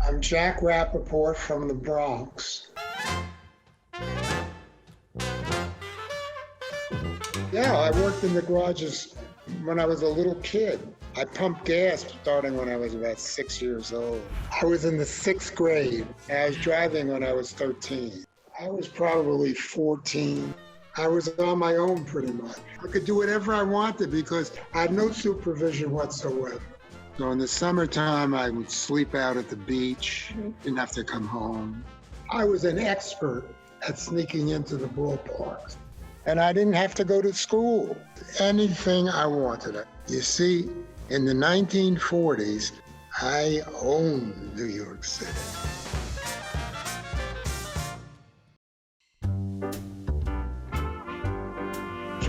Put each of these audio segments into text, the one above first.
I'm Jack Rappaport from the Bronx. Yeah, I worked in the garages when I was a little kid. I pumped gas starting when I was about 6 years old. I was in the 6th grade. I was driving when I was 13. I was probably 14. I was on my own pretty much. I could do whatever I wanted because I had no supervision whatsoever. So in the summertime, I would sleep out at the beach, didn't have to come home. I was an expert at sneaking into the ballparks. And I didn't have to go to school. Anything I wanted. You see, in the 1940s, I owned New York City.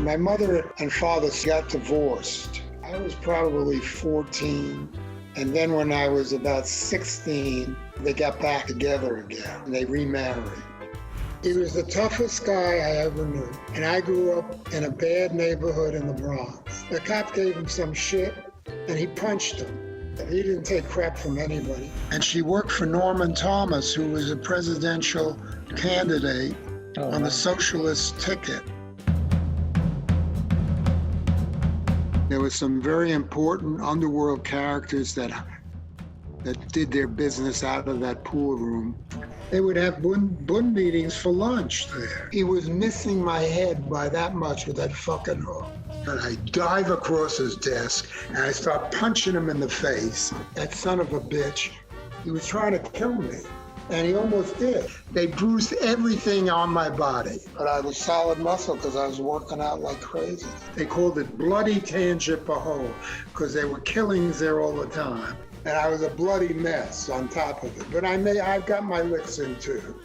My mother and father got divorced. I was probably 14. And then when I was about 16, they got back together again and they remarried. He was the toughest guy I ever knew. And I grew up in a bad neighborhood in the Bronx. The cop gave him some shit and he punched him. He didn't take crap from anybody. And she worked for Norman Thomas, who was a presidential candidate on the socialist ticket. There were some very important underworld characters that did their business out of that pool room. They would have Bund meetings for lunch there. He was missing my head by that much with that fucking hook. And I dive across his desk and I start punching him in the face. That son of a bitch, he was trying to kill me. And he almost did. They bruised everything on my body. But I was solid muscle because I was working out like crazy. They called it bloody Tangipahoa because there were killings there all the time. And I was a bloody mess on top of it. But I got my licks in too.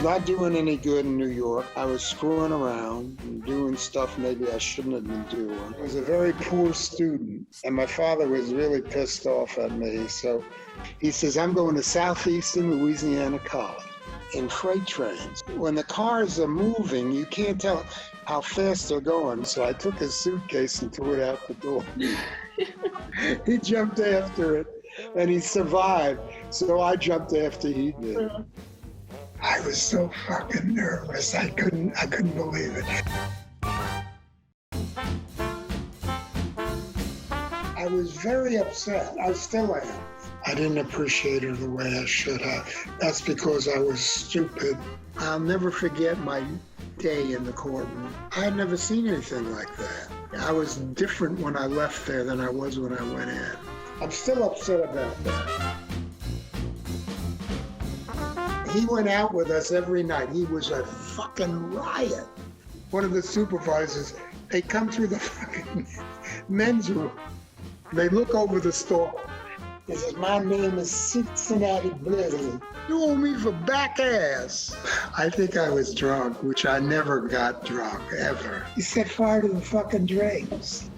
Not doing any good in New York. I was screwing around and doing stuff maybe I shouldn't have been doing. I was a very poor student, and my father was really pissed off at me. So he says, I'm going to Southeastern Louisiana College in freight trains. When the cars are moving, you can't tell how fast they're going. So I took his suitcase and threw it out the door. He jumped after it, and he survived. So I jumped after he did. I was so fucking nervous. I couldn't believe it. I was very upset. I still am. I didn't appreciate her the way I should have. That's because I was stupid. I'll never forget my day in the courtroom. I had never seen anything like that. I was different when I left there than I was when I went in. I'm still upset about that. He went out with us every night. He was a fucking riot. One of the supervisors, they come through the fucking men's room. They look over the store. He says, my name is Cincinnati Blizzard. You owe me for back ass. I think I was drunk, which I never got drunk, ever. He set fire to the fucking drapes.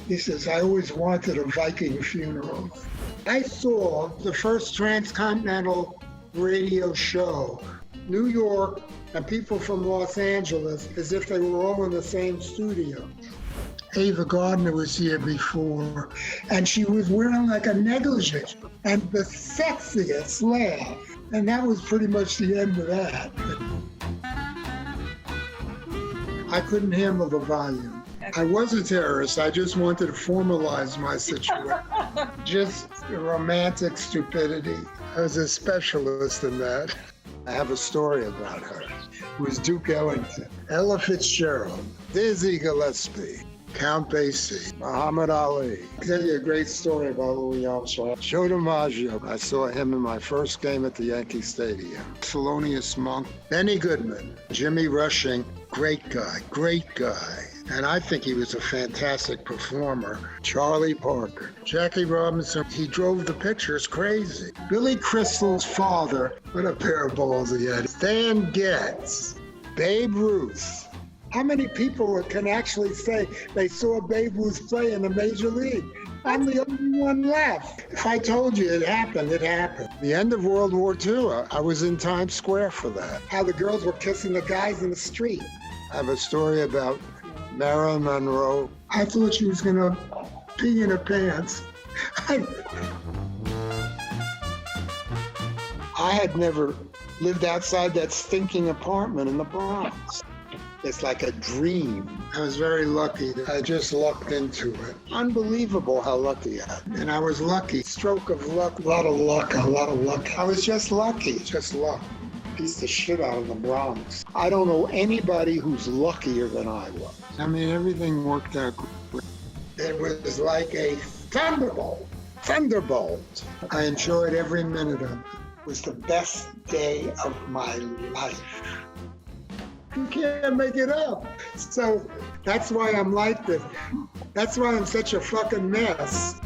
He says, I always wanted a Viking funeral. I saw the first transcontinental radio show, New York and people from Los Angeles, as if they were all in the same studio. Ava Gardner was here before, and she was wearing like a negligee and the sexiest laugh. And that was pretty much the end of that. I couldn't handle the volume. I was a terrorist. I just wanted to formalize my situation. Just romantic stupidity. I was a specialist in that. I have a story about her. It was Duke Ellington, Ella Fitzgerald, Dizzy Gillespie, Count Basie, Muhammad Ali. I'll tell you a great story about Louis Armstrong. Joe DiMaggio, I saw him in my first game at the Yankee Stadium. Thelonious Monk, Benny Goodman, Jimmy Rushing, great guy. And I think he was a fantastic performer. Charlie Parker, Jackie Robinson, he drove the pictures crazy. Billy Crystal's father, what a pair of balls he had. Stan Getz, Babe Ruth. How many people can actually say they saw Babe Ruth play in the Major League? I'm the only one left. If I told you it happened, it happened. The end of World War II, I was in Times Square for that. How the girls were kissing the guys in the street. I have a story about Marilyn Monroe. I thought she was gonna pee in her pants. I had never lived outside that stinking apartment in the Bronx. It's like a dream. I was very lucky that I just lucked into it. Unbelievable how lucky I am. And I was lucky. Stroke of luck, a lot of luck, a lot of luck. I was just lucky, just luck. Piece the shit out of the Bronx. I don't know anybody who's luckier than I was. I mean, everything worked out great. It was like a thunderbolt. Thunderbolt. I enjoyed every minute of it. It was the best day of my life. You can't make it up. So that's why I'm like this. That's why I'm such a fucking mess.